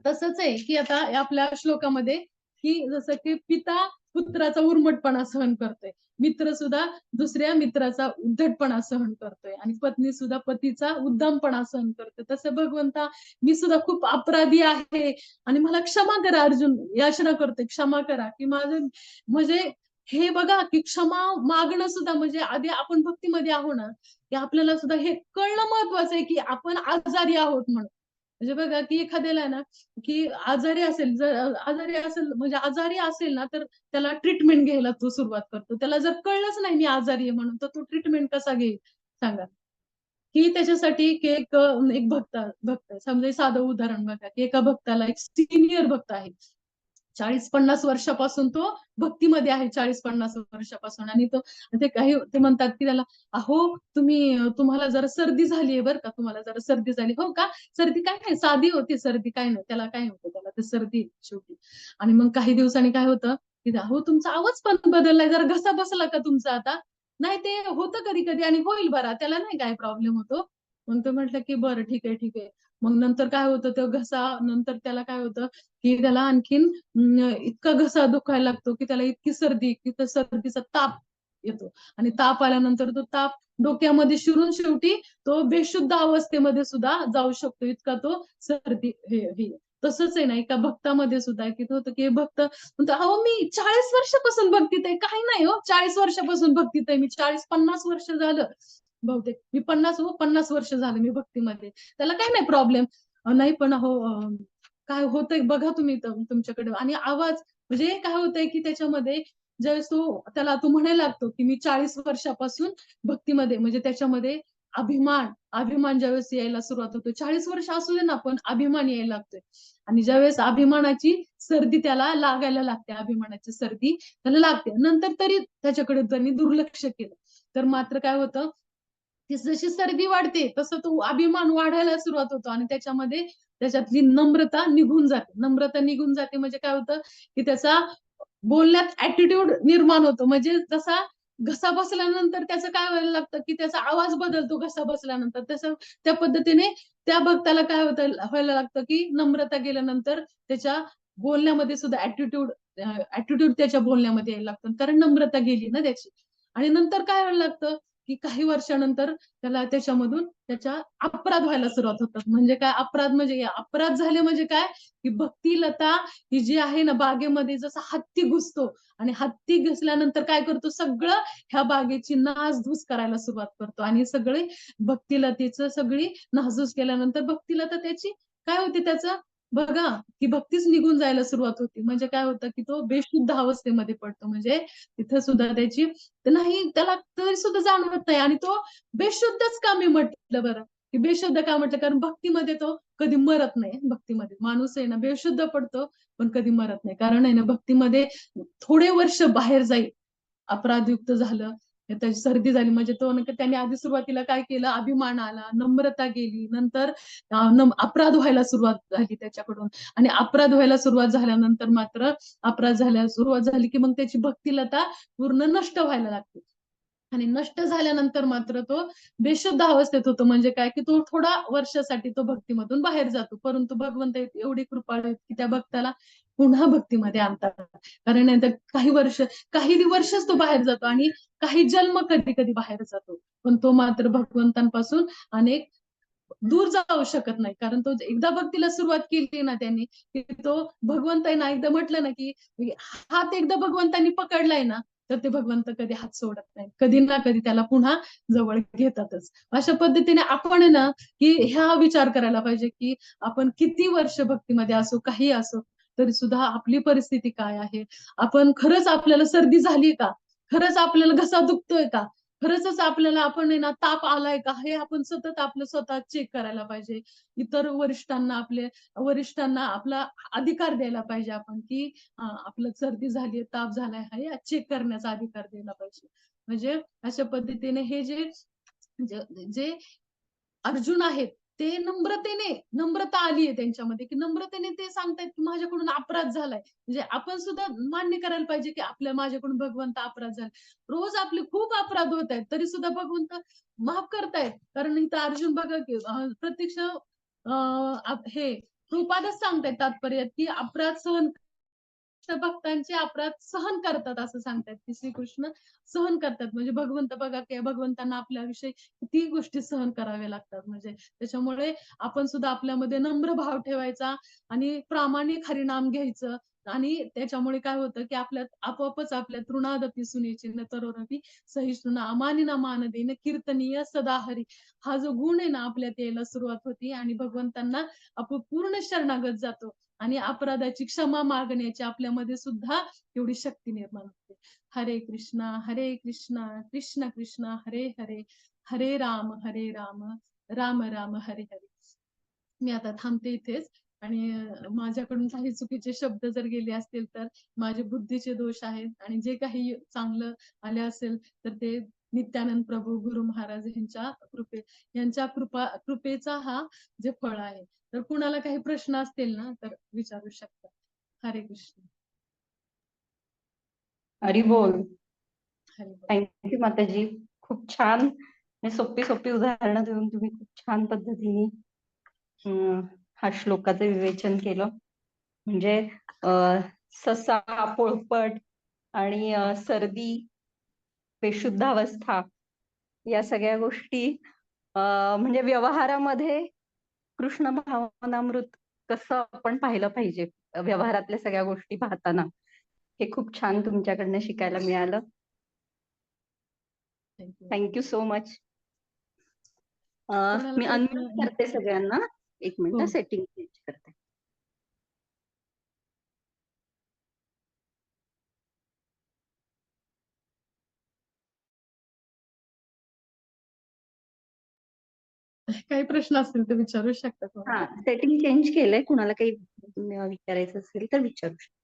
तसंच आहे, की आता आपल्या श्लोकामध्ये, की जसं की पिता पुत्राचा उर्मटपणा सहन करतोय. मित्र सुद्धा दुसऱ्या मित्राचा उद्धटपणा सहन करतोय आणि पत्नी सुद्धा पतीचा उद्दामपणा सहन करते. तसं भगवंता, मी सुद्धा खूप अपराधी आहे आणि मला क्षमा करा अर्जुन, याचना करतोय, क्षमा करा, की माझं म्हणजे हे बघा, की क्षमा मागणं सुद्धा म्हणजे आधी आपण भक्तीमध्ये आहो ना, की आपल्याला सुद्धा हे कळणं महत्वाचं आहे, की आपण आजारी आहोत म्हणून. म्हणजे बघा, की एखाद्याला ना, की आजारी असेल, जर आजारी असेल म्हणजे आजारी असेल ना, तर त्याला ट्रीटमेंट घ्यायला तो सुरुवात करतो. त्याला जर कळलंच नाही मी आजारी आहे म्हणून, तर तो ट्रीटमेंट कसा घेईल सांगा? की त्याच्यासाठी की एक भक्त समजा साधं उदाहरण बघा, की एका भक्ताला एक सीनियर भक्त आहे. 40-50 वर्षापासून तो भक्तीमध्ये आहे, 40-50 वर्षापासून आणि तो ते म्हणतात, की त्याला, "अहो, तुम्हाला जरा सर्दी झाली आहे बरं का, तुम्हाला जरा सर्दी झाली." "हो का? सर्दी काय नाही, साधी होती सर्दी, काय नाही. त्याला काय होतं, त्याला ते सर्दी आहे शेवटी." आणि मग काही दिवसांनी काय होतं, की "अहो, तुमचा आवाज पण बदललाय, जरा घसा बसला का तुमचा आता?" "नाही, ते होतं कधी-कधी आणि होईल बरा, त्याला नाही काय प्रॉब्लेम होतो." मग तो म्हटलं, की "बरं, ठीक आहे, ठीक आहे." मग नंतर काय होतं, तो घसा नंतर त्याला काय होतं, की त्याला आणखीन इतका घसा दुखायला लागतो, की त्याला इतकी सर्दी, की त्या सर्दीचा ताप येतो आणि ताप आल्यानंतर तो ताप डोक्यामध्ये शिरून शेवटी तो बेशुद्ध अवस्थेमध्ये सुद्धा जाऊ शकतो, इतका तो सर्दी हे हे. तसंच आहे ना, एका भक्तामध्ये सुद्धा किती होतं, की हे भक्त म्हणतो, "अहो, मी 40 वर्षापासून भक्तीत आहे." "काही नाही हो, 40 वर्षापासून भक्तीत आहे मी. 40-50 वर्ष झालं बहुतेक. मी 50 वर्ष झालं मी भक्तीमध्ये. त्याला काही नाही प्रॉब्लेम." "नाही पण अहो, काय होतंय बघा तुम्ही तुमच्याकडे." आणि आवाज म्हणजे काय होतंय, की त्याच्यामध्ये ज्यावेळेस तो म्हणायला लागतो, की मी 40 वर्षापासून भक्तीमध्ये म्हणजे त्याच्यामध्ये अभिमान ज्यावेळेस यायला सुरुवात होते. 40 वर्ष असू दे ना, पण अभिमान यायला लागतोय. आणि ज्यावेळेस अभिमानाची सर्दी त्याला लागायला लागते, अभिमानाची सर्दी त्याला लागते. नंतर तरी त्याच्याकडे त्यांनी दुर्लक्ष केलं. तर मात्र काय होतं, की जशी सर्दी वाढते, तसं तो अभिमान वाढायला सुरुवात होतो आणि त्याच्यातली नम्रता निघून जाते. नम्रता निघून जाते म्हणजे काय होतं, की त्याचा बोलण्यात ॲटिट्यूड निर्माण होतो. म्हणजे जसा घसा बसल्यानंतर त्याचं काय व्हायला लागतं, की त्याचा आवाज बदलतो घसा बसल्यानंतर. तसं त्या पद्धतीने त्या भक्ताला काय व्हायला लागतं, की नम्रता गेल्यानंतर त्याच्या बोलण्यामध्ये सुद्धा ॲटिट्यूड त्याच्या बोलण्यामध्ये यायला लागतं. कारण नम्रता गेली ना त्याची. आणि नंतर काय व्हायला लागतं, की काही वर्षानंतर त्याला त्याच्यामधून त्याच्या अपराध व्हायला सुरुवात होतात. म्हणजे काय अपराध म्हणजे अपराध झाले म्हणजे काय, की भक्तिलता ही जी आहे ना बागेमध्ये जसा हत्ती घुसतो आणि हत्ती घुसल्यानंतर काय करतो सगळं ह्या बागेची नासधूस करायला सुरुवात करतो आणि सगळे भक्तिलतेचं सगळी नासधूस केल्यानंतर भक्तिलता त्याची काय होते त्याचं बघा, की भक्तीच निघून जायला सुरुवात होती. म्हणजे काय होतं, की तो बेशुद्ध अवस्थेमध्ये पडतो. म्हणजे तिथं सुद्धा त्याची नाही त्याला तरी सुद्धा जाणवत नाही आणि तो बेशुद्धच का मी म्हटलं बरं, की बेशुद्ध का म्हटलं कारण भक्तीमध्ये तो कधी मरत नाही. भक्तीमध्ये माणूस आहे ना बेशुद्ध पडतो, पण कधी मरत नाही. कारण आहे ना भक्तीमध्ये थोडे वर्ष बाहेर जाईल अपराधयुक्त झालं, त्याची सर्दी झाली म्हणजे तो त्याने आधी सुरुवातीला काय केलं, अभिमान आला, नम्रता गेली, नंतर अपराध व्हायला सुरुवात झाली त्याच्याकडून. आणि अपराध व्हायला सुरुवात झाल्यानंतर मात्र सुरुवात झाली की मग त्याची भक्तिलता पूर्ण नष्ट व्हायला लागते. आणि नष्ट झाल्यानंतर मात्र तो बेशुद्ध अवस्थेत होतो. म्हणजे काय की तो थोडा वर्षासाठी तो भक्तीमधून बाहेर जातो, परंतु भगवंत एवढी कृपाळू आहेत की त्या भक्ताला पुन्हा भक्तीमध्ये आणतात. कारण नंतर काही वर्षच तो बाहेर जातो आणि काही जन्म कधी कधी बाहेर जातो, पण तो मात्र भगवंतांपासून अनेक दूर जाऊ शकत नाही. कारण तो एकदा भक्तीला सुरुवात केली ना त्यांनी, की तो भगवंत आहे ना, एकदा म्हटलं ना की हात एकदा भगवंतांनी पकडलाय ना, तर ते भगवंत कधी हात सोडत नाही, कधी ना कधी त्याला पुन्हा जवळ घेतातच. अशा पद्धतीने आपण ना की ह्या विचार करायला पाहिजे की आपण किती वर्ष भक्तीमध्ये असो, काही असो, तरी सुद्धा आपली परिस्थिती काय आहे, आपण खरंच आपल्याला सर्दी झाली का, खरंच आपल्याला घसा दुखतोय का, खरंच आपल्याला आपण ना ताप आलाय का, हे आपण सतत आपलं स्वतः चेक करायला पाहिजे. इतर वरिष्ठांना आपला अधिकार द्यायला पाहिजे आपण की आपलं सर्दी झाली, ताप झालाय, हे चेक करण्याचा अधिकार द्यायला पाहिजे. म्हणजे अशा पद्धतीने हे जे जे अर्जुन आहेत, ते नम्रता आली आहे त्यांच्यामध्ये, की नम्रतेने ते सांगतायत की माझ्याकडून अपराध झालाय. म्हणजे आपण सुद्धा मान्य करायला पाहिजे की माझ्याकडून भगवंत अपराध झाला. रोज आपले खूप अपराध होत आहेत, तरी सुद्धा भगवंत माफ करतायत. कारण इथं अर्जुन बघा की प्रत्यक्ष हे कृपादच सांगतायत तात्पर्य की अपराध सहन भक्तांचे अपराध सहन करतात असं सांगतात की श्रीकृष्ण सहन करतात. म्हणजे भगवंत बघा की भगवंतांना आपल्याविषयी किती गोष्टी सहन कराव्या लागतात. म्हणजे त्याच्यामुळे आपण सुद्धा आपल्यामध्ये नम्र भाव ठेवायचा आणि प्रामाणिक हरिनाम घ्यायचं. आणि त्याच्यामुळे काय होतं की आपोआपच आपल्या तृणादपी सुनेची न तरोरपी सहिष्णुना अमानिना मानदेन कीर्तनीय सदा हरी, हा जो गुण आहे ना आपल्यात यायला सुरुवात होती आणि भगवंतांना आपण पूर्ण शरणागत जातो आणि अपराधाची क्षमा मागण्याची आपल्यामध्ये सुद्धा एवढी शक्ती निर्माण होते. हरे कृष्णा कृष्ण कृष्ण हरे हरे, हरे राम राम राम हरे हरे. मी आता थांबते इथेच. आणि माझ्याकडून काही चुकीचे शब्द जर गेले असतील तर माझे बुद्धीचे दोष आहेत, आणि जे काही चांगलं आले असेल तर ते नित्यानंद प्रभू गुरु महाराज यांच्या कृपेचा हा जे फळ आहे. तर कुणाला काही प्रश्न असतील ना तर विचारू शकता. हरे कृष्ण. हरी बोल. हरे बोल. थँक्यू माताजी. खूप छान आणि सोपी उदाहरणं देऊन तुम्ही खूप छान पद्धतीने हा श्लोकाचं विवेचन केलं. म्हणजे ससा, पोळपट आणि सर्दी, बेशुद्ध अवस्था या सगळ्या गोष्टी म्हणजे व्यवहारामध्ये कृष्ण भावनामृत कसं आपण पाहिलं पाहिजे व्यवहारातल्या सगळ्या गोष्टी पाहताना, हे खूप छान तुमच्याकडनं शिकायला मिळालं. Thank you so much. मी अनम्यूट करते सगळ्यांना. एक मिनिट सेटिंग चेंज करते. काही प्रश्न असतील तर विचारू शकता. हा, सेटिंग चेंज केलंय. कुणाला काही विचारायचं असेल तर विचारू शकता.